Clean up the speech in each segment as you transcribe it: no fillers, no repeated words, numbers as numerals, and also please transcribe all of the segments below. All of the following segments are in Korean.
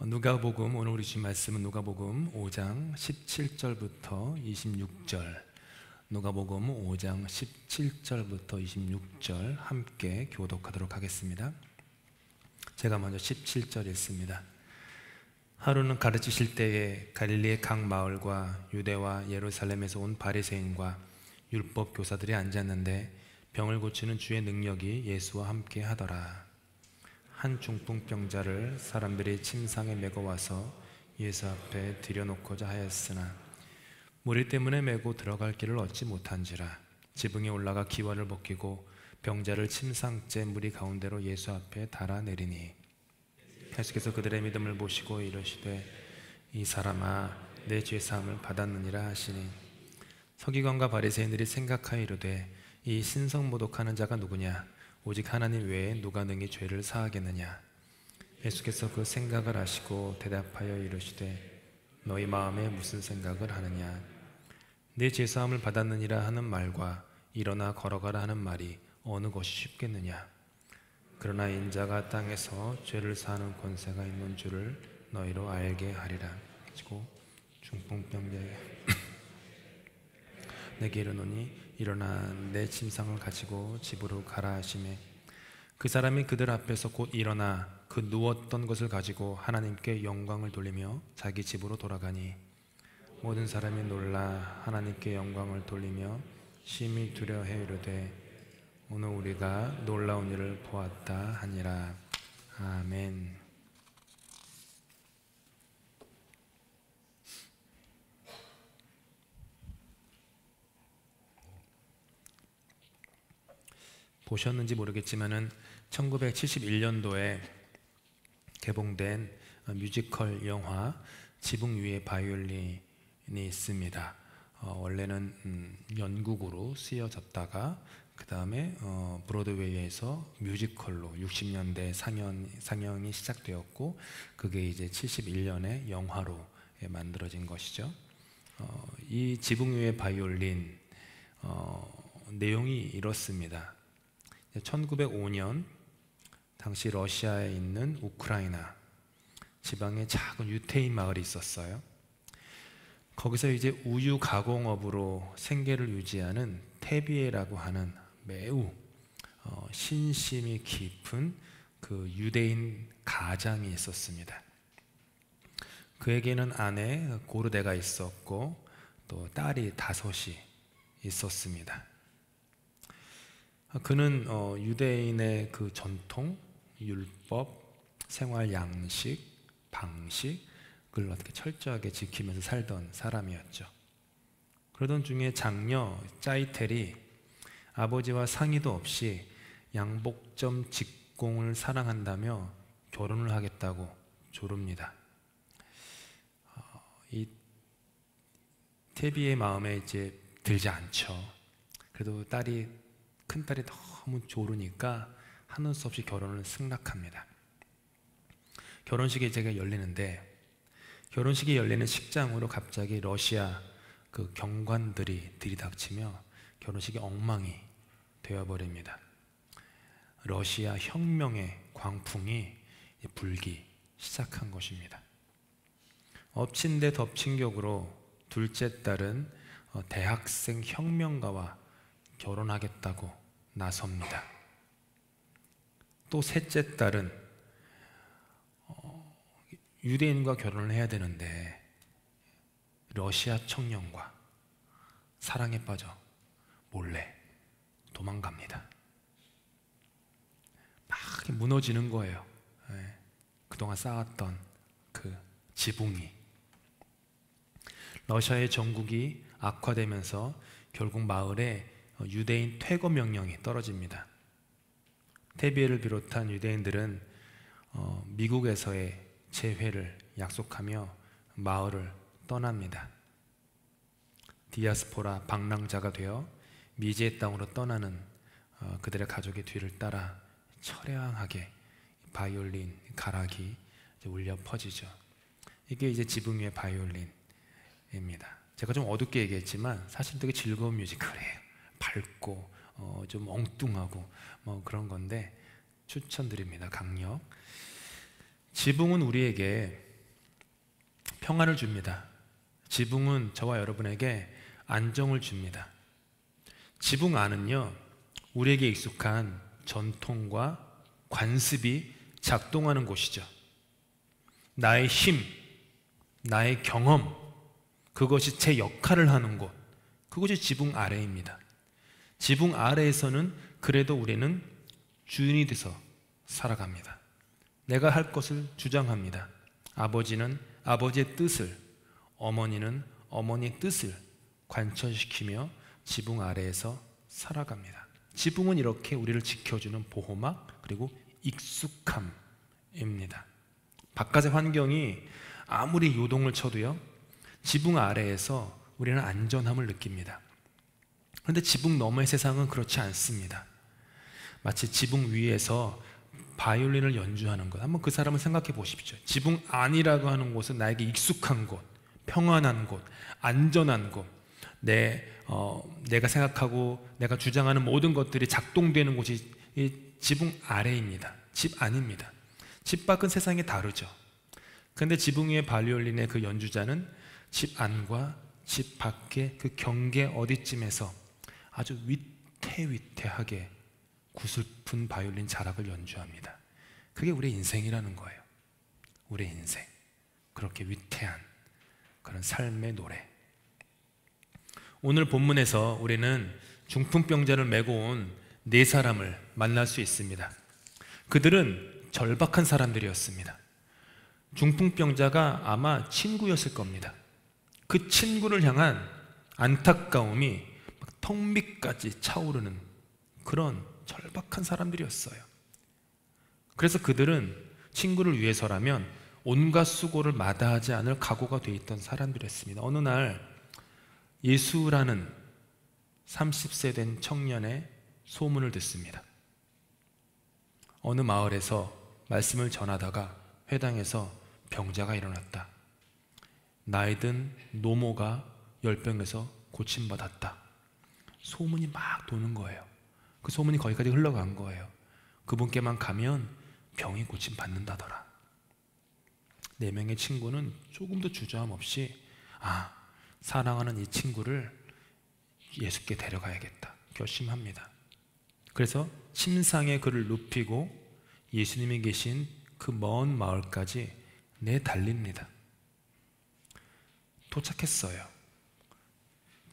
누가복음, 오늘 우리 주신 말씀은 누가복음 5장 17절부터 26절, 누가복음 5장 17절부터 26절 함께 교독하도록 하겠습니다. 제가 먼저 17절 읽습니다. 하루는 가르치실 때에 갈릴리의 각 마을과 유대와 예루살렘에서 온 바리새인과 율법 교사들이 앉았는데 병을 고치는 주의 능력이 예수와 함께 하더라. 한 중풍병자를 사람들이 침상에 메고 와서 예수 앞에 들여놓고자 하였으나 무리 때문에 메고 들어갈 길을 얻지 못한지라 지붕에 올라가 기와를 벗기고 병자를 침상째 무리 가운데로 예수 앞에 달아내리니 예수께서 그들의 믿음을 보시고 이르시되 이 사람아 내 죄 사함을 받았느니라 하시니 서기관과 바리새인들이 생각하여 이르되 이 신성모독하는 자가 누구냐 오직 하나님 외에 누가 능히 죄를 사하겠느냐. 예수께서 그 생각을 아시고 대답하여 이르시되 너희 마음에 무슨 생각을 하느냐. 내 죄사함을 받았느니라 하는 말과 일어나 걸어가라 하는 말이 어느 것이 쉽겠느냐. 그러나 인자가 땅에서 죄를 사하는 권세가 있는 줄을 너희로 알게 하리라. 그리고 중풍병자에 내게 이르노니 일어나 내 침상을 가지고 집으로 가라 하시매 그 사람이 그들 앞에서 곧 일어나 그 누웠던 것을 가지고 하나님께 영광을 돌리며 자기 집으로 돌아가니 모든 사람이 놀라 하나님께 영광을 돌리며 심히 두려워해 이르되 오늘 우리가 놀라운 일을 보았다 하니라. 아멘. 보셨는지 모르겠지만은 1971년도에 개봉된 뮤지컬 영화 지붕 위의 바이올린이 있습니다. 원래는 연극으로 쓰여졌다가 그 다음에 브로드웨이에서 뮤지컬로 60년대 상영이 시작되었고 그게 이제 71년에 영화로 만들어진 것이죠. 이 지붕 위의 바이올린 내용이 이렇습니다. 1905년 당시 러시아에 있는 우크라이나 지방에 작은 유태인 마을이 있었어요. 거기서 이제 우유 가공업으로 생계를 유지하는 테비에라고 하는 매우 신심이 깊은 그 유대인 가장이 있었습니다. 그에게는 아내 고르데가 있었고 또 딸이 5이 있었습니다. 그는 유대인의 그 전통, 율법, 생활 양식, 방식을 어떻게 철저하게 지키면서 살던 사람이었죠. 그러던 중에 장녀 짜이텔이 아버지와 상의도 없이 양복점 직공을 사랑한다며 결혼을 하겠다고 조릅니다. 이 테비의 마음에 이제 들지 않죠. 그래도 큰딸이 너무 조르니까 하는 수 없이 결혼을 승낙합니다. 결혼식이 이제 열리는데 결혼식이 열리는 식장으로 갑자기 러시아 그 경관들이 들이닥치며 결혼식이 엉망이 되어버립니다. 러시아 혁명의 광풍이 불기 시작한 것입니다. 엎친 데 덮친 격으로 둘째 딸은 대학생 혁명가와 결혼하겠다고 나섭니다. 또 셋째 딸은 유대인과 결혼을 해야 되는데 러시아 청년과 사랑에 빠져 몰래 도망갑니다. 막 무너지는 거예요. 그동안 쌓았던 그 지붕이. 러시아의 정국이 악화되면서 결국 마을에 유대인 퇴거 명령이 떨어집니다. 테비에를 비롯한 유대인들은 미국에서의 재회를 약속하며 마을을 떠납니다. 디아스포라 방랑자가 되어 미지의 땅으로 떠나는 그들의 가족의 뒤를 따라 처량하게 바이올린 가락이 울려 퍼지죠. 이게 이제 지붕 위의 바이올린입니다. 제가 좀 어둡게 얘기했지만 사실 되게 즐거운 뮤지컬이에요. 밝고 좀 엉뚱하고 뭐 그런 건데 추천드립니다. 강력. 지붕은 우리에게 평안을 줍니다. 지붕은 저와 여러분에게 안정을 줍니다. 지붕 안은요, 우리에게 익숙한 전통과 관습이 작동하는 곳이죠. 나의 힘, 나의 경험, 그것이 제 역할을 하는 곳, 그것이 지붕 아래입니다. 지붕 아래에서는 그래도 우리는 주인이 돼서 살아갑니다. 내가 할 것을 주장합니다. 아버지는 아버지의 뜻을, 어머니는 어머니의 뜻을 관철시키며 지붕 아래에서 살아갑니다. 지붕은 이렇게 우리를 지켜주는 보호막, 그리고 익숙함입니다. 바깥의 환경이 아무리 요동을 쳐도요, 지붕 아래에서 우리는 안전함을 느낍니다. 그런데 지붕 너머의 세상은 그렇지 않습니다. 마치 지붕 위에서 바이올린을 연주하는 것, 한번 그 사람을 생각해 보십시오. 지붕 안이라고 하는 곳은 나에게 익숙한 곳, 평안한 곳, 안전한 곳, 내가 생각하고 내가 주장하는 모든 것들이 작동되는 곳이 이 지붕 아래입니다. 집 안입니다. 집 밖은 세상이 다르죠. 그런데 지붕 위의 바이올린의 그 연주자는 집 안과 집 밖의 그 경계 어디쯤에서 아주 위태위태하게 구슬픈 바이올린 자락을 연주합니다. 그게 우리의 인생이라는 거예요. 우리의 인생, 그렇게 위태한 그런 삶의 노래. 오늘 본문에서 우리는 중풍병자를 메고 온 네 사람을 만날 수 있습니다. 그들은 절박한 사람들이었습니다. 중풍병자가 아마 친구였을 겁니다. 그 친구를 향한 안타까움이 턱 밑까지 차오르는 그런 절박한 사람들이었어요. 그래서 그들은 친구를 위해서라면 온갖 수고를 마다하지 않을 각오가 돼 있던 사람들이었습니다. 어느 날 예수라는 30세 된 청년의 소문을 듣습니다. 어느 마을에서 말씀을 전하다가 회당에서 병자가 일어났다. 나이든 노모가 열병에서 고침받았다. 소문이 막 도는 거예요. 그 소문이 거기까지 흘러간 거예요. 그분께만 가면 병이 고침받는다더라. 4명의 친구는 조금도 주저함 없이 사랑하는 이 친구를 예수께 데려가야겠다 결심합니다. 그래서 침상에 그를 눕히고 예수님이 계신 그 먼 마을까지 내달립니다. 도착했어요.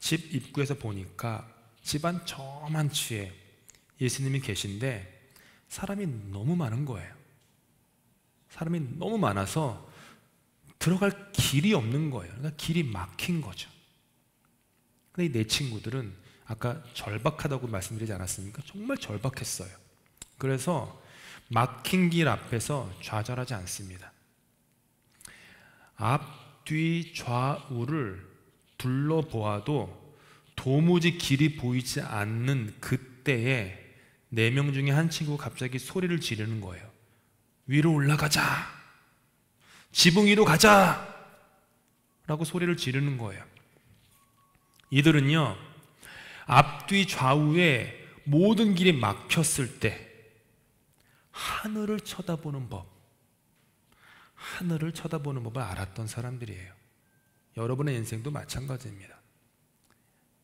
집 입구에서 보니까 집안 저만치에 예수님이 계신데 사람이 너무 많은 거예요. 사람이 너무 많아서 들어갈 길이 없는 거예요. 그러니까 길이 막힌 거죠. 근데 이 네 친구들은 아까 절박하다고 말씀드리지 않았습니까? 정말 절박했어요. 그래서 막힌 길 앞에서 좌절하지 않습니다. 앞, 뒤, 좌우를 둘러보아도 도무지 길이 보이지 않는 그때에 4명 중에 한 친구가 갑자기 소리를 지르는 거예요. 위로 올라가자! 지붕 위로 가자! 라고 소리를 지르는 거예요. 이들은요, 앞뒤 좌우에 모든 길이 막혔을 때 하늘을 쳐다보는 법, 하늘을 쳐다보는 법을 알았던 사람들이에요. 여러분의 인생도 마찬가지입니다.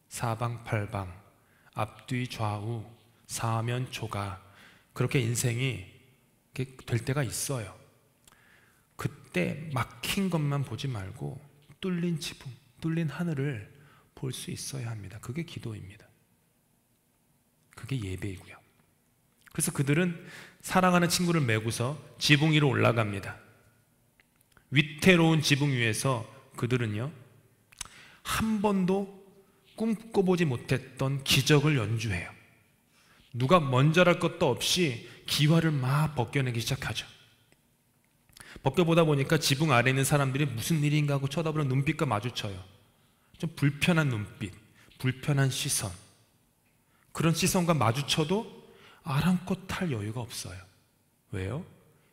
사방팔방, 앞뒤 좌우, 사면초가, 그렇게 인생이 될 때가 있어요. 그때 막힌 것만 보지 말고 뚫린 지붕, 뚫린 하늘을 볼 수 있어야 합니다. 그게 기도입니다. 그게 예배이고요. 그래서 그들은 사랑하는 친구를 메고서 지붕 위로 올라갑니다. 위태로운 지붕 위에서 그들은요, 한 번도 꿈꿔보지 못했던 기적을 연주해요. 누가 먼저랄 것도 없이 기와를 막 벗겨내기 시작하죠. 벗겨보다 보니까 지붕 아래에 있는 사람들이 무슨 일인가 하고 쳐다보는 눈빛과 마주쳐요. 좀 불편한 눈빛, 불편한 시선. 그런 시선과 마주쳐도 아랑곳할 여유가 없어요. 왜요?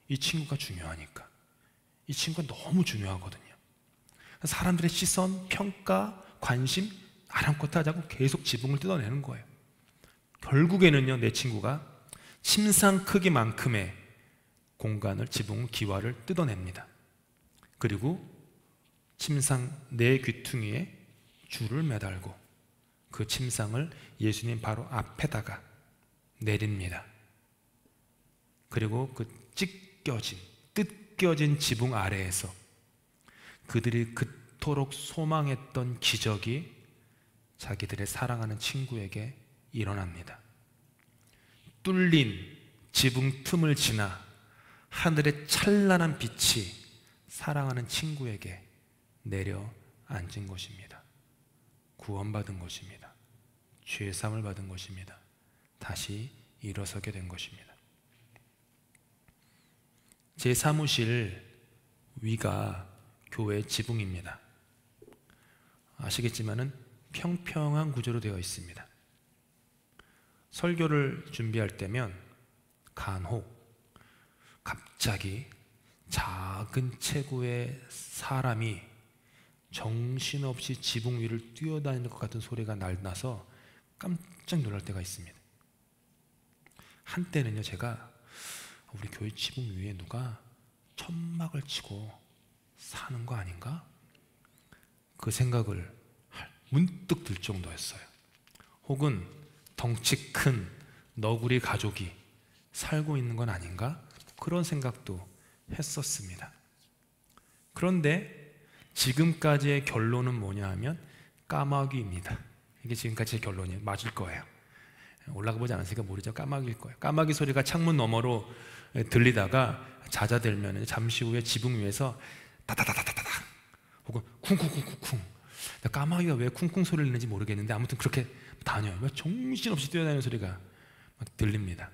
이 친구가 중요하니까. 이 친구가 너무 중요하거든요. 사람들의 시선, 평가, 관심 아랑곳하지 않고 계속 지붕을 뜯어내는 거예요. 결국에는요, 내 친구가 침상 크기만큼의 공간을, 지붕 기와를 뜯어냅니다. 그리고 침상 네 귀퉁이에 줄을 매달고 그 침상을 예수님 바로 앞에다가 내립니다. 그리고 그 뜯겨진 지붕 아래에서 그들이 그토록 소망했던 기적이 자기들의 사랑하는 친구에게 일어납니다. 뚫린 지붕 틈을 지나 하늘의 찬란한 빛이 사랑하는 친구에게 내려앉은 것입니다. 구원받은 것입니다. 죄사함을 받은 것입니다. 다시 일어서게 된 것입니다. 제 사무실 위가 교회 지붕입니다. 아시겠지만은 평평한 구조로 되어 있습니다. 설교를 준비할 때면 간혹 갑자기 작은 체구의 사람이 정신없이 지붕 위를 뛰어다니는 것 같은 소리가 나서 깜짝 놀랄 때가 있습니다. 한때는요, 제가 우리 교회 지붕 위에 누가 천막을 치고 사는 거 아닌가? 그 생각을 문득 들 정도였어요. 혹은 덩치 큰 너구리 가족이 살고 있는 건 아닌가? 그런 생각도 했었습니다. 그런데 지금까지의 결론은 뭐냐 하면 까마귀입니다. 이게 지금까지의 결론이에요. 맞을 거예요. 올라가 보지 않았으니까 모르죠. 까마귀일 거예요. 까마귀 소리가 창문 너머로 들리다가 잦아들면 잠시 후에 지붕 위에서 다다다다다다 혹은 쿵쿵쿵쿵쿵. 까마귀가 왜 쿵쿵 소리를 내는지 모르겠는데 아무튼 그렇게 다녀요. 왜 정신없이 뛰어다니는 소리가 막 들립니다.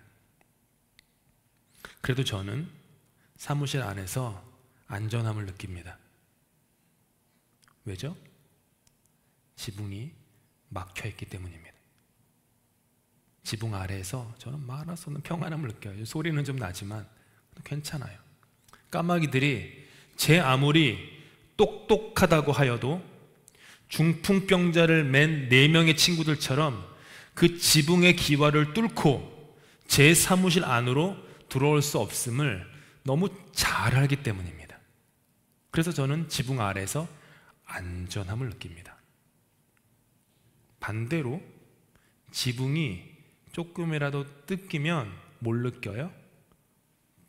그래도 저는 사무실 안에서 안전함을 느낍니다. 왜죠? 지붕이 막혀있기 때문입니다. 지붕 아래에서 저는 말할 수 없는 평안함을 느껴요. 소리는 좀 나지만 괜찮아요. 까마귀들이 제 아무리 똑똑하다고 하여도 중풍병자를 맨 4명의 친구들처럼 그 지붕의 기와를 뚫고 제 사무실 안으로 들어올 수 없음을 너무 잘 알기 때문입니다. 그래서 저는 지붕 아래에서 안전함을 느낍니다. 반대로 지붕이 조금이라도 뜯기면 뭘 느껴요?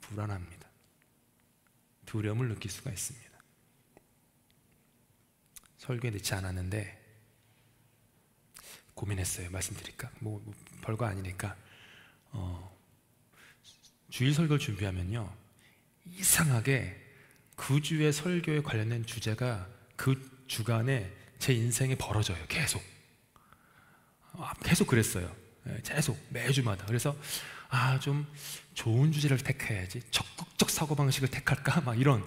불안합니다. 두려움을 느낄 수가 있습니다. 설교에 넣지 않았는데 고민했어요. 말씀드릴까? 뭐 별거 아니니까. 주일 설교를 준비하면요, 이상하게 그 주의 설교에 관련된 주제가 그 주간에 제 인생에 벌어져요. 계속 그랬어요. 계속 매주마다. 그래서 좀 좋은 주제를 택해야지, 적극적 사고방식을 택할까? 막 이런.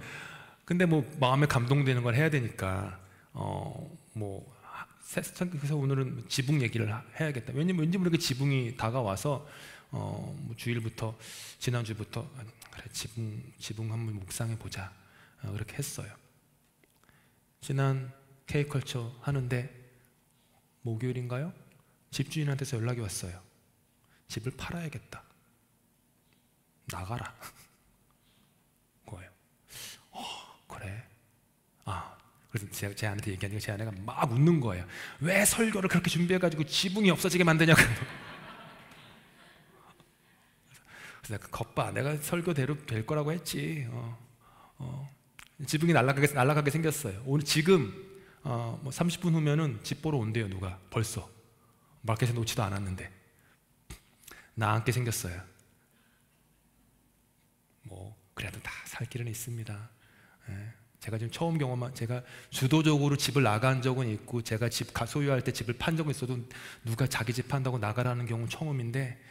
근데 뭐 마음에 감동되는 걸 해야 되니까 그래서 오늘은 지붕 얘기를 해야겠다. 왜냐면 왠지 모르게 지붕이 다가와서 주일부터, 지난주부터 그래 지붕 한번 묵상해 보자, 그렇게 했어요. 지난 K컬처 하는데 목요일인가요? 집주인한테서 연락이 왔어요. 집을 팔아야겠다. 나가라. 거예요. 그래. 그래서 제 아내한테 얘기하니까 제 아내가 막 웃는 거예요. 왜 설교를 그렇게 준비해가지고 지붕이 없어지게 만드냐고. 그래서 내가 겁봐. 내가 설교대로 될 거라고 했지. 지붕이 날아가게 생겼어요. 오늘 지금 30분 후면은 집 보러 온대요. 누가 벌써 마켓에 놓지도 않았는데 나앉게 생겼어요. 그래도 다 살 길은 있습니다. 제가 지금 처음 경험한, 제가 주도적으로 집을 나간 적은 있고 제가 집 소유할 때 집을 판 적은 있어도 누가 자기 집 판다고 나가라는 경우는 처음인데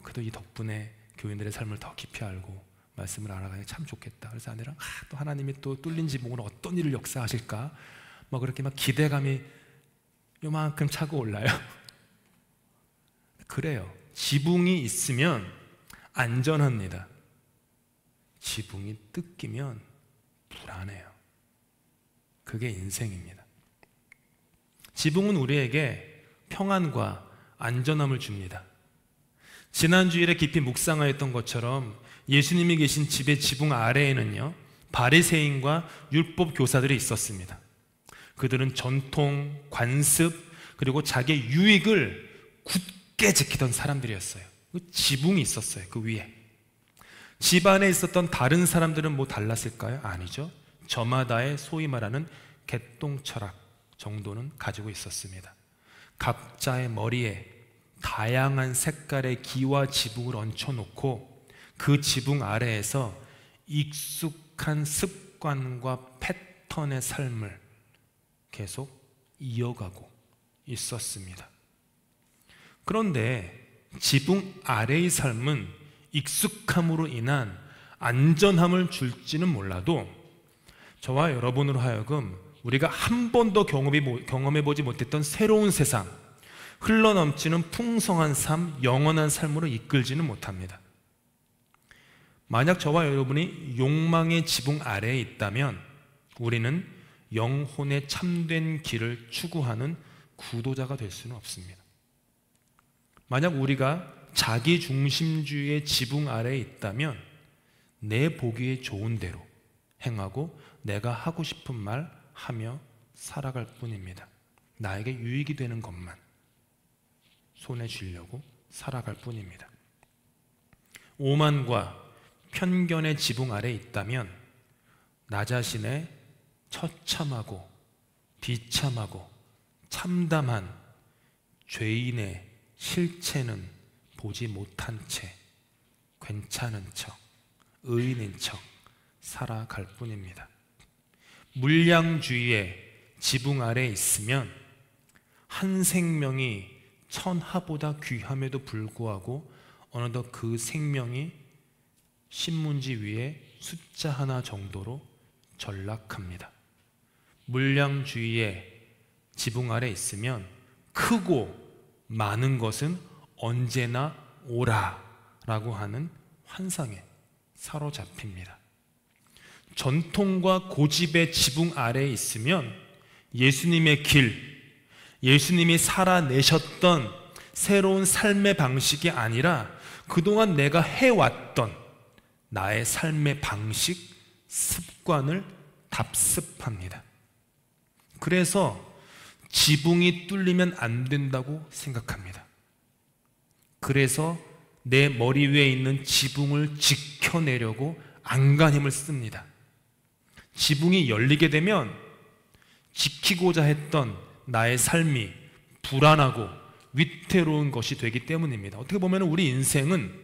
그래도 이 덕분에 교인들의 삶을 더 깊이 알고 말씀을 알아가니 참 좋겠다. 그래서 아내랑 또 하나님이 또 뚫린 지붕으로 어떤 일을 역사하실까 그렇게 막 기대감이 요만큼 차고 올라요. 그래요. 지붕이 있으면 안전합니다. 지붕이 뜯기면 불안해요. 그게 인생입니다. 지붕은 우리에게 평안과 안전함을 줍니다. 지난 주일에 깊이 묵상하였던 것처럼 예수님이 계신 집의 지붕 아래에는요, 바리새인과 율법 교사들이 있었습니다. 그들은 전통, 관습, 그리고 자기의 유익을 굳게 지키던 사람들이었어요. 지붕이 있었어요, 그 위에. 집안에 있었던 다른 사람들은 뭐 달랐을까요? 아니죠. 저마다의 소위 말하는 개똥철학 정도는 가지고 있었습니다. 각자의 머리에 다양한 색깔의 기와 지붕을 얹혀놓고 그 지붕 아래에서 익숙한 습관과 패턴의 삶을 계속 이어가고 있었습니다. 그런데 지붕 아래의 삶은 익숙함으로 인한 안전함을 줄지는 몰라도 저와 여러분으로 하여금 우리가 한 번도 경험해보지 못했던 새로운 세상, 흘러넘치는 풍성한 삶, 영원한 삶으로 이끌지는 못합니다. 만약 저와 여러분이 욕망의 지붕 아래에 있다면 우리는 영혼의 참된 길을 추구하는 구도자가 될 수는 없습니다. 만약 우리가 자기중심주의의 지붕 아래에 있다면 내 보기에 좋은 대로 행하고 내가 하고 싶은 말 하며 살아갈 뿐입니다. 나에게 유익이 되는 것만 손에 쥐려고 살아갈 뿐입니다. 오만과 편견의 지붕 아래에 있다면 나 자신의 처참하고 비참하고 참담한 죄인의 실체는 보지 못한 채 괜찮은 척, 의인인 척 살아갈 뿐입니다. 물량주의의 지붕 아래에 있으면 한 생명이 천하보다 귀함에도 불구하고 어느덧 그 생명이 신문지 위에 숫자 하나 정도로 전락합니다. 물량주의의 지붕 아래 있으면 크고 많은 것은 언제나 오라라고 하는 환상에 사로잡힙니다. 전통과 고집의 지붕 아래에 있으면 예수님의 길, 예수님이 살아내셨던 새로운 삶의 방식이 아니라 그동안 내가 해왔던 나의 삶의 방식, 습관을 답습합니다. 그래서 지붕이 뚫리면 안 된다고 생각합니다. 그래서 내 머리 위에 있는 지붕을 지켜내려고 안간힘을 씁니다. 지붕이 열리게 되면 지키고자 했던 나의 삶이 불안하고 위태로운 것이 되기 때문입니다. 어떻게 보면 우리 인생은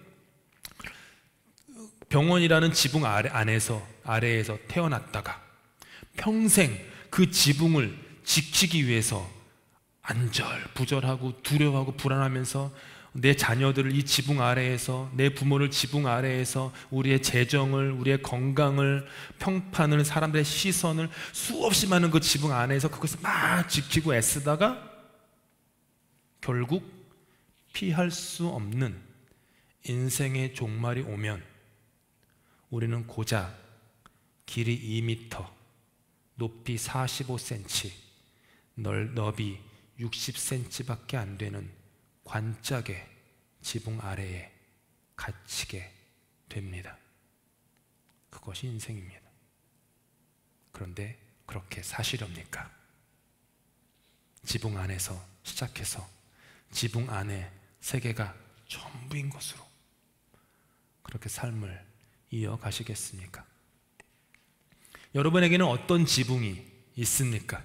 병원이라는 지붕 아래에서 태어났다가 평생 그 지붕을 지키기 위해서 안절부절하고 두려워하고 불안하면서 내 자녀들을 이 지붕 아래에서, 내 부모를 지붕 아래에서, 우리의 재정을, 우리의 건강을, 평판을, 사람들의 시선을 수없이 많은 그 지붕 안에서 그것을 막 지키고 애쓰다가 결국 피할 수 없는 인생의 종말이 오면 우리는 고작 길이 2m, 높이 45cm, 너비 60cm밖에 안 되는 관짝의 지붕 아래에 갇히게 됩니다. 그것이 인생입니다. 그런데 그렇게 사시렵니까? 지붕 안에서 시작해서 지붕 안에 세계가 전부인 것으로 그렇게 삶을 이어가시겠습니까? 여러분에게는 어떤 지붕이 있습니까?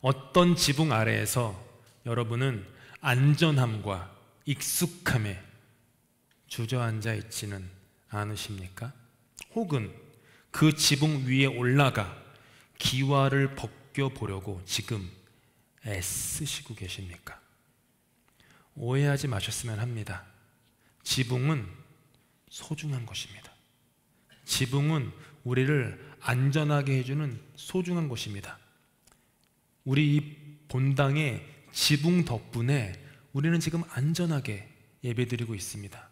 어떤 지붕 아래에서 여러분은 안전함과 익숙함에 주저앉아 있지는 않으십니까? 혹은 그 지붕 위에 올라가 기와를 벗겨보려고 지금 애쓰시고 계십니까? 오해하지 마셨으면 합니다. 지붕은 소중한 것입니다. 지붕은 우리를 안전하게 해주는 소중한 것입니다. 우리 이 본당의 지붕 덕분에 우리는 지금 안전하게 예배드리고 있습니다.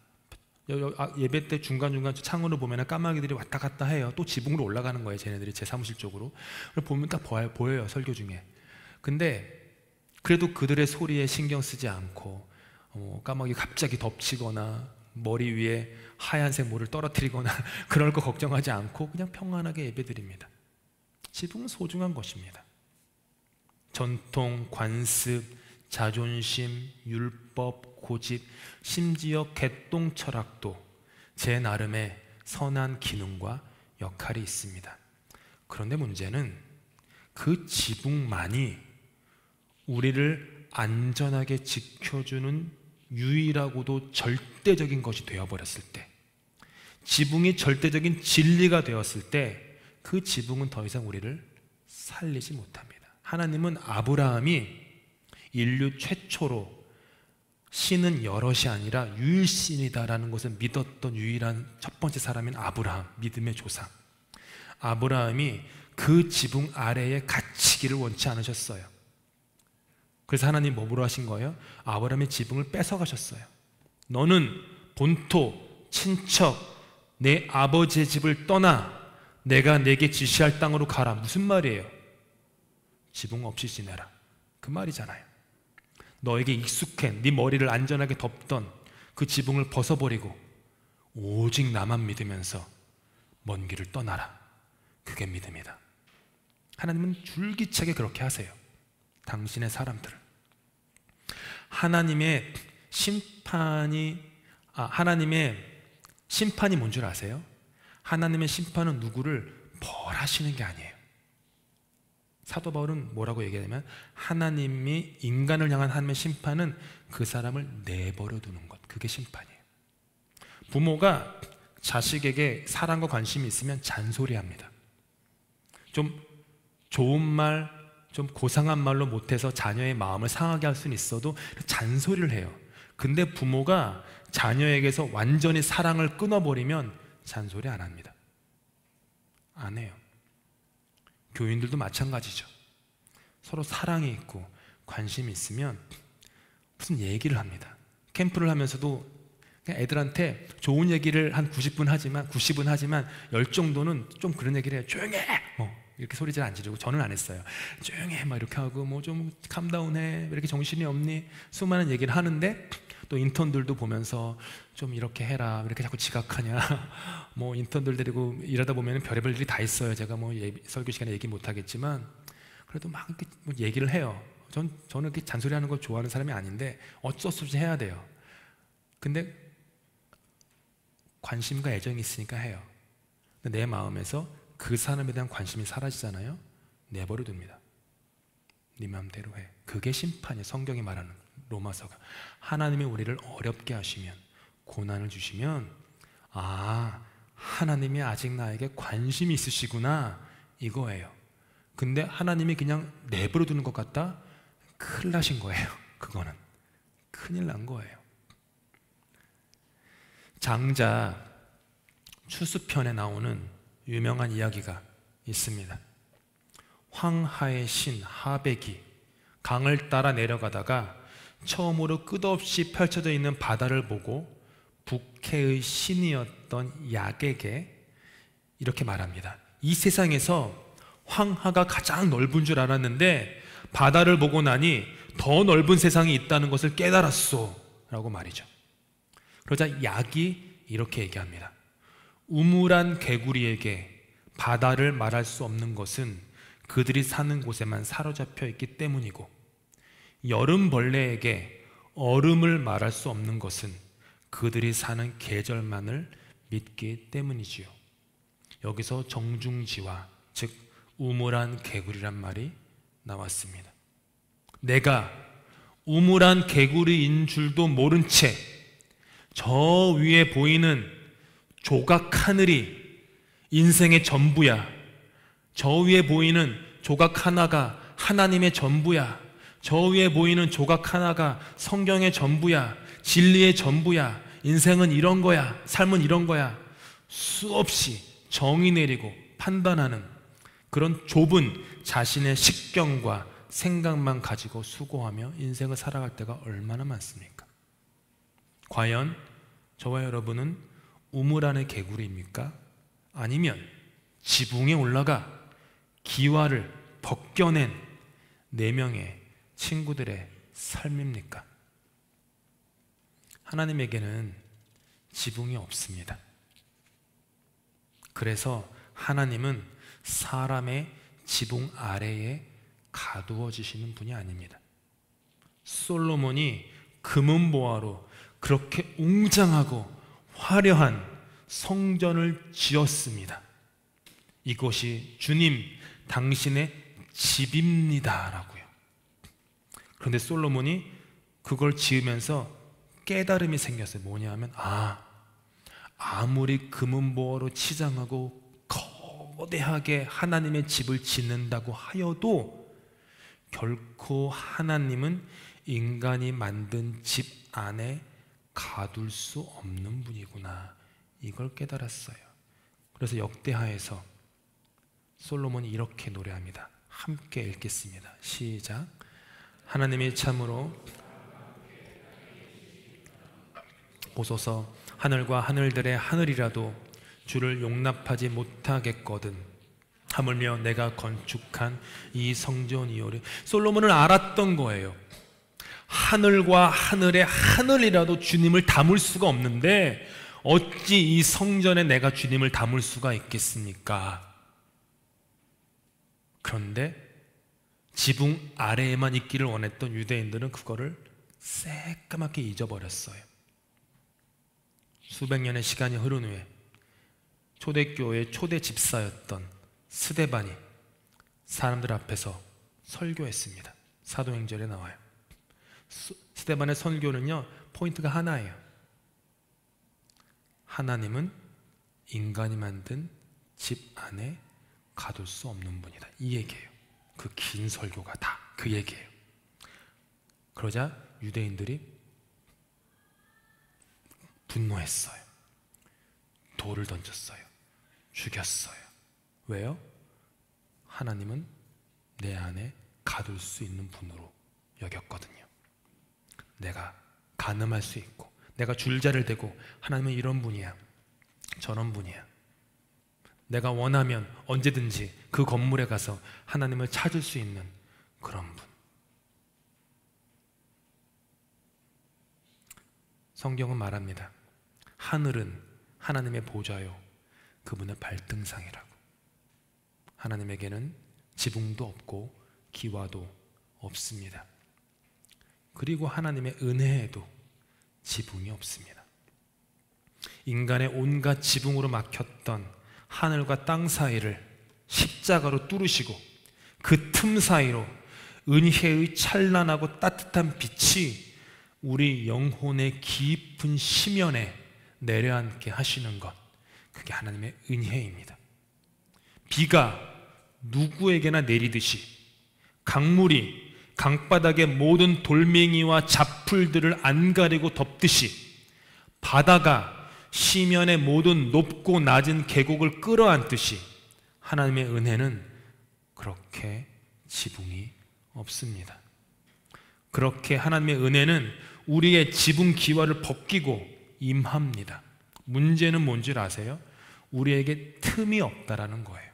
예배 때 중간중간 창으로 보면 까마귀들이 왔다 갔다 해요. 또 지붕으로 올라가는 거예요. 쟤네들이 제 사무실 쪽으로. 보면 딱 보여요. 설교 중에. 근데 그래도 그들의 소리에 신경 쓰지 않고 까마귀 갑자기 덮치거나 머리 위에 하얀색 뭐를 떨어뜨리거나 그럴 거 걱정하지 않고 그냥 평안하게 예배드립니다. 지붕은 소중한 것입니다. 전통, 관습, 자존심, 율법, 고집, 심지어 개똥 철학도 제 나름의 선한 기능과 역할이 있습니다. 그런데 문제는 그 지붕만이 우리를 안전하게 지켜주는 유일하고도 절대적인 것이 되어버렸을 때, 지붕이 절대적인 진리가 되었을 때 그 지붕은 더 이상 우리를 살리지 못합니다. 하나님은 아브라함이 인류 최초로 신은 여럿이 아니라 유일신이다라는 것을 믿었던 유일한 첫 번째 사람인 아브라함, 믿음의 조상. 아브라함이 그 지붕 아래에 갇히기를 원치 않으셨어요. 그래서 하나님 뭐로 하신 거예요? 아브라함의 지붕을 뺏어가셨어요. 너는 본토, 친척, 내 아버지의 집을 떠나 내가 내게 지시할 땅으로 가라. 무슨 말이에요? 지붕 없이 지내라. 그 말이잖아요. 너에게 익숙해 네 머리를 안전하게 덮던 그 지붕을 벗어버리고 오직 나만 믿으면서 먼 길을 떠나라. 그게 믿음이다. 하나님은 줄기차게 그렇게 하세요. 당신의 사람들을. 하나님의 심판이 뭔 줄 아세요? 하나님의 심판은 누구를 벌하시는 게 아니에요. 사도 바울은 뭐라고 얘기하냐면 하나님이 인간을 향한 하나님의 심판은 그 사람을 내버려 두는 것, 그게 심판이에요. 부모가 자식에게 사랑과 관심이 있으면 잔소리합니다. 좀 좋은 말, 좀 고상한 말로 못해서 자녀의 마음을 상하게 할 수는 있어도 잔소리를 해요. 근데 부모가 자녀에게서 완전히 사랑을 끊어버리면 잔소리 안 합니다. 안 해요. 교인들도 마찬가지죠. 서로 사랑이 있고 관심이 있으면 무슨 얘기를 합니다. 캠프를 하면서도 그냥 애들한테 좋은 얘기를 한 90분 하지만 10 정도는 좀 그런 얘기를 해요. 조용히 해! 이렇게 소리 잘 안 지르고, 저는 안 했어요. 조용히 해! 막 이렇게 하고, 뭐 좀 캄다운 해! 왜 이렇게 정신이 없니? 수많은 얘기를 하는데, 또 인턴들도 보면서 좀 이렇게 해라. 왜 이렇게 자꾸 지각하냐? 뭐 인턴들 데리고 일하다 보면 별의별 일이 다 있어요. 제가 뭐 설교 시간에 얘기 못 하겠지만, 그래도 막 이렇게 뭐 얘기를 해요. 저는 이렇게 잔소리하는 걸 좋아하는 사람이 아닌데 어쩔 수 없이 해야 돼요. 근데 관심과 애정이 있으니까 해요. 근데 내 마음에서 그 사람에 대한 관심이 사라지잖아요. 내버려 둡니다. 네 마음대로 해. 그게 심판이에요. 성경이 말하는 로마서가. 하나님이 우리를 어렵게 하시면, 고난을 주시면, 하나님이 아직 나에게 관심이 있으시구나, 이거예요. 근데 하나님이 그냥 내버려 두는 것 같다? 큰일 나신 거예요. 그거는 큰일 난 거예요. 장자 추수편에 나오는 유명한 이야기가 있습니다. 황하의 신 하백이 강을 따라 내려가다가 처음으로 끝없이 펼쳐져 있는 바다를 보고 북해의 신이었던 약에게 이렇게 말합니다. 이 세상에서 황하가 가장 넓은 줄 알았는데 바다를 보고 나니 더 넓은 세상이 있다는 것을 깨달았소 라고 말이죠. 그러자 약이 이렇게 얘기합니다. 우물한 개구리에게 바다를 말할 수 없는 것은 그들이 사는 곳에만 사로잡혀 있기 때문이고, 여름벌레에게 얼음을 말할 수 없는 것은 그들이 사는 계절만을 믿기 때문이지요. 여기서 정중지화, 즉 우물한 개구리란 말이 나왔습니다. 내가 우물한 개구리인 줄도 모른 채 저 위에 보이는 조각 하늘이 인생의 전부야. 저 위에 보이는 조각 하나가 하나님의 전부야. 저 위에 보이는 조각 하나가 성경의 전부야. 진리의 전부야. 인생은 이런 거야. 삶은 이런 거야. 수없이 정의 내리고 판단하는 그런 좁은 자신의 식견과 생각만 가지고 수고하며 인생을 살아갈 때가 얼마나 많습니까? 과연 저와 여러분은 우물 안의 개구리입니까? 아니면 지붕에 올라가 기와를 벗겨낸 4명의 친구들의 삶입니까? 하나님에게는 지붕이 없습니다. 그래서 하나님은 사람의 지붕 아래에 가두어지시는 분이 아닙니다. 솔로몬이 금은보화로 그렇게 웅장하고 화려한 성전을 지었습니다. 이것이 주님 당신의 집입니다 라고요. 그런데 솔로몬이 그걸 지으면서 깨달음이 생겼어요. 뭐냐 하면 아무리 금은보화로 치장하고 거대하게 하나님의 집을 짓는다고 하여도 결코 하나님은 인간이 만든 집 안에 가둘 수 없는 분이구나, 이걸 깨달았어요. 그래서 역대하에서 솔로몬이 이렇게 노래합니다. 함께 읽겠습니다. 시작. 하나님이 참으로 보소서, 하늘과 하늘들의 하늘이라도 주를 용납하지 못하겠거든. 하물며 내가 건축한 이 성전이오리. 솔로몬은 알았던 거예요. 하늘과 하늘의 하늘이라도 주님을 담을 수가 없는데 어찌 이 성전에 내가 주님을 담을 수가 있겠습니까? 그런데 지붕 아래에만 있기를 원했던 유대인들은 그거를 새까맣게 잊어버렸어요. 수백 년의 시간이 흐른 후에 초대교회의 초대 집사였던 스데반이 사람들 앞에서 설교했습니다. 사도행전에 나와요. 스데반의 설교는요, 포인트가 하나예요. 하나님은 인간이 만든 집 안에 가둘 수 없는 분이다, 이 얘기예요. 그 긴 설교가 다 그 얘기예요. 그러자 유대인들이 분노했어요. 돌을 던졌어요. 죽였어요. 왜요? 하나님은 내 안에 가둘 수 있는 분으로 여겼거든요. 내가 간음할 수 있고, 내가 줄자를 대고 하나님은 이런 분이야, 저런 분이야, 내가 원하면 언제든지 그 건물에 가서 하나님을 찾을 수 있는 그런 분. 성경은 말합니다. 하늘은 하나님의 보좌요, 그분의 발등상이라고. 하나님에게는 지붕도 없고 기와도 없습니다. 그리고 하나님의 은혜에도 지붕이 없습니다. 인간의 온갖 지붕으로 막혔던 하늘과 땅 사이를 십자가로 뚫으시고 그 틈 사이로 은혜의 찬란하고 따뜻한 빛이 우리 영혼의 깊은 심연에 내려앉게 하시는 것, 그게 하나님의 은혜입니다. 비가 누구에게나 내리듯이, 강물이 강바닥의 모든 돌멩이와 잡풀들을 안 가리고 덮듯이, 바다가 시면의 모든 높고 낮은 계곡을 끌어안듯이 하나님의 은혜는 그렇게 지붕이 없습니다. 그렇게 하나님의 은혜는 우리의 지붕 기와를 벗기고 임합니다. 문제는 뭔지 아세요? 우리에게 틈이 없다라는 거예요.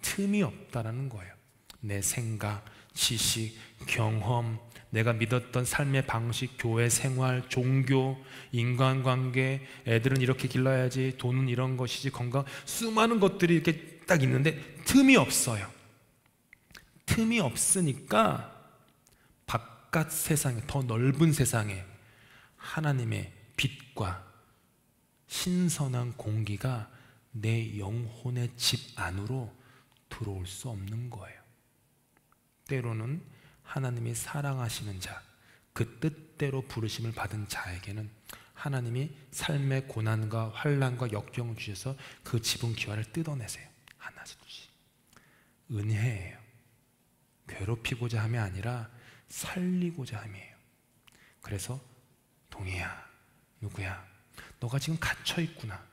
틈이 없다라는 거예요. 내 생각, 지식, 경험, 내가 믿었던 삶의 방식, 교회 생활, 종교, 인간관계, 애들은 이렇게 길러야지, 돈은 이런 것이지, 건강, 수많은 것들이 이렇게 딱 있는데 틈이 없어요. 틈이 없으니까 바깥 세상에, 더 넓은 세상에 하나님의 빛과 신선한 공기가 내 영혼의 집 안으로 들어올 수 없는 거예요. 때로는 하나님이 사랑하시는 자, 그 뜻대로 부르심을 받은 자에게는 하나님이 삶의 고난과 환난과 역경을 주셔서 그 지붕 기와를 뜯어내세요. 하나씩 둘씩. 은혜예요. 괴롭히고자 함이 아니라 살리고자 함이에요. 그래서 동희야, 누구야, 너가 지금 갇혀있구나,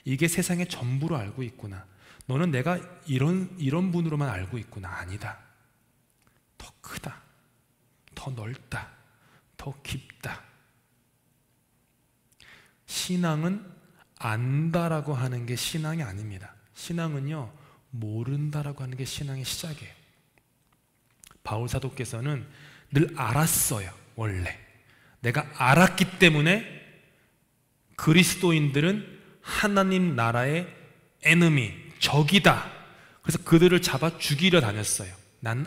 이게 세상의 전부로 알고 있구나, 너는 내가 이런 분으로만 알고 있구나. 아니다. 더 크다, 더 넓다, 더 깊다. 신앙은 안다라고 하는 게 신앙이 아닙니다. 신앙은요, 모른다라고 하는 게 신앙의 시작이에요. 바울 사도께서는 늘 알았어요. 원래 내가 알았기 때문에 그리스도인들은 하나님 나라의 에너미, 적이다. 그래서 그들을 잡아 죽이려 다녔어요. 난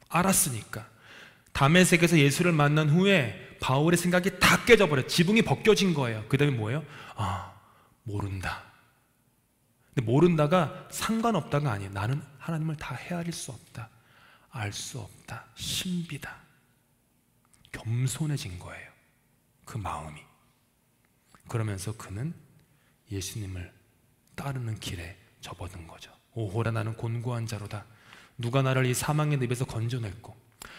알았으니까. 다메섹에서 예수를 만난 후에 바울의 생각이 다 깨져버려요. 지붕이 벗겨진 거예요. 그 다음에 뭐예요? 모른다. 근데 모른다가 상관없다가 아니에요. 나는 하나님을 다 헤아릴 수 없다. 알 수 없다. 신비다. 겸손해진 거예요. 그 마음이. 그러면서 그는 예수님을 따르는 길에 접어든 거죠. 오호라 나는 곤고한 자로다. 누가 나를 이 사망의 늪에서 건져냈고.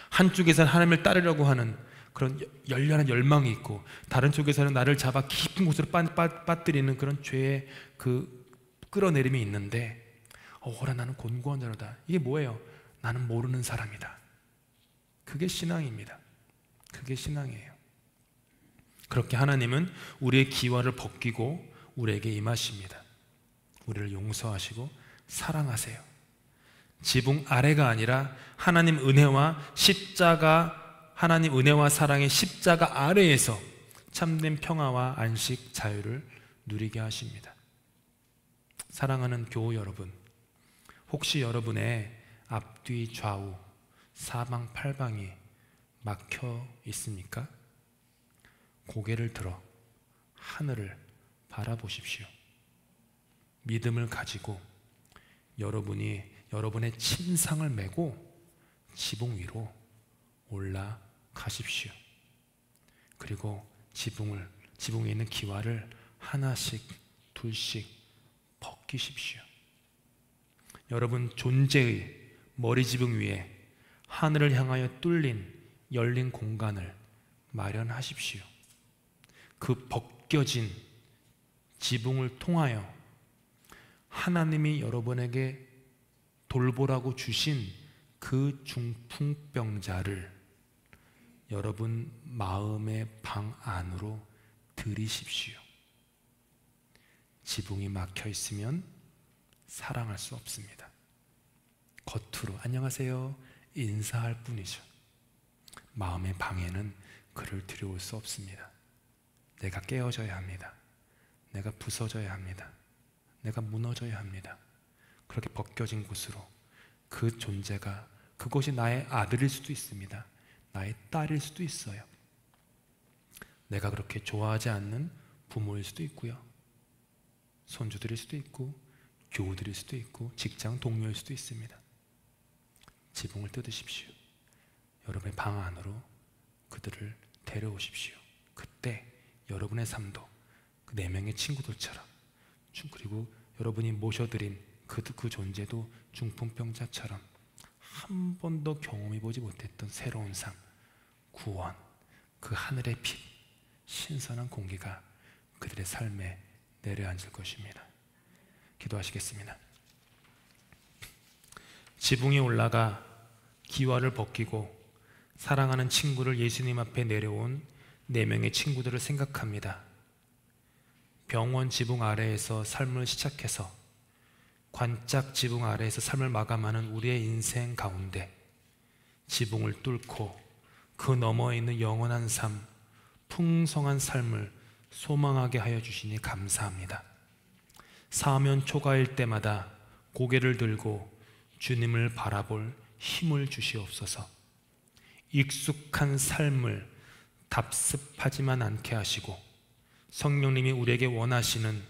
한쪽에서는 하나님을 따르려고 하는 그런 열렬한 열망이 있고, 다른 쪽에서는 나를 잡아 깊은 곳으로 빠뜨리는 그런 죄의 그 끌어내림이 있는데, 오호라 나는 곤고한 자로다. 이게 뭐예요? 나는 모르는 사람이다. 그게 신앙입니다. 그게 신앙이에요. 그렇게 하나님은 우리의 기와를 벗기고 우리에게 임하십니다. 우리를 용서하시고 사랑하세요. 지붕 아래가 아니라 하나님 은혜와 십자가, 하나님 은혜와 사랑의 십자가 아래에서 참된 평화와 안식, 자유를 누리게 하십니다. 사랑하는 교우 여러분, 혹시 여러분의 앞뒤 좌우 사방팔방이 막혀 있습니까? 고개를 들어 하늘을 바라보십시오. 믿음을 가지고 여러분의 침상을 메고 지붕 위로 올라가십시오. 그리고 지붕에 있는 기와를 하나씩 둘씩 벗기십시오. 여러분 존재의 머리지붕 위에 하늘을 향하여 뚫린 열린 공간을 마련하십시오. 그 벗겨진 지붕을 통하여 하나님이 여러분에게 돌보라고 주신 그 중풍병자를 여러분 마음의 방 안으로 들이십시오. 지붕이 막혀 있으면 사랑할 수 없습니다. 겉으로 안녕하세요 인사할 뿐이죠. 마음의 방에는 그를 들여올 수 없습니다. 내가 깨어져야 합니다. 내가 부서져야 합니다. 내가 무너져야 합니다. 그렇게 벗겨진 곳으로 그 존재가, 그것이 나의 아들일 수도 있습니다. 나의 딸일 수도 있어요. 내가 그렇게 좋아하지 않는 부모일 수도 있고요. 손주들일 수도 있고 교우들일 수도 있고 직장 동료일 수도 있습니다. 지붕을 뜯으십시오. 여러분의 방 안으로 그들을 데려오십시오. 그때 여러분의 삶도 그 4명의 친구들처럼, 그리고 여러분이 모셔드린 그 존재도 중풍병자처럼 한 번도 경험해보지 못했던 새로운 삶, 구원, 그 하늘의 빛, 신선한 공기가 그들의 삶에 내려앉을 것입니다. 기도하시겠습니다. 지붕에 올라가 기와를 벗기고 사랑하는 친구를 예수님 앞에 내려온 4명의 친구들을 생각합니다. 병원 지붕 아래에서 삶을 시작해서 관짝 지붕 아래에서 삶을 마감하는 우리의 인생 가운데 지붕을 뚫고 그 너머에 있는 영원한 삶, 풍성한 삶을 소망하게 하여 주시니 감사합니다. 사면 초가일 때마다 고개를 들고 주님을 바라볼 힘을 주시옵소서. 익숙한 삶을 답습하지만 않게 하시고 성령님이 우리에게 원하시는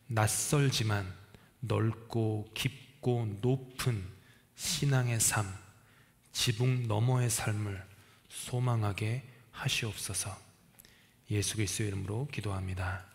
낯설지만 넓고 깊고 높은 신앙의 삶, 지붕 너머의 삶을 소망하게 하시옵소서. 예수 그리스도의 이름으로 기도합니다.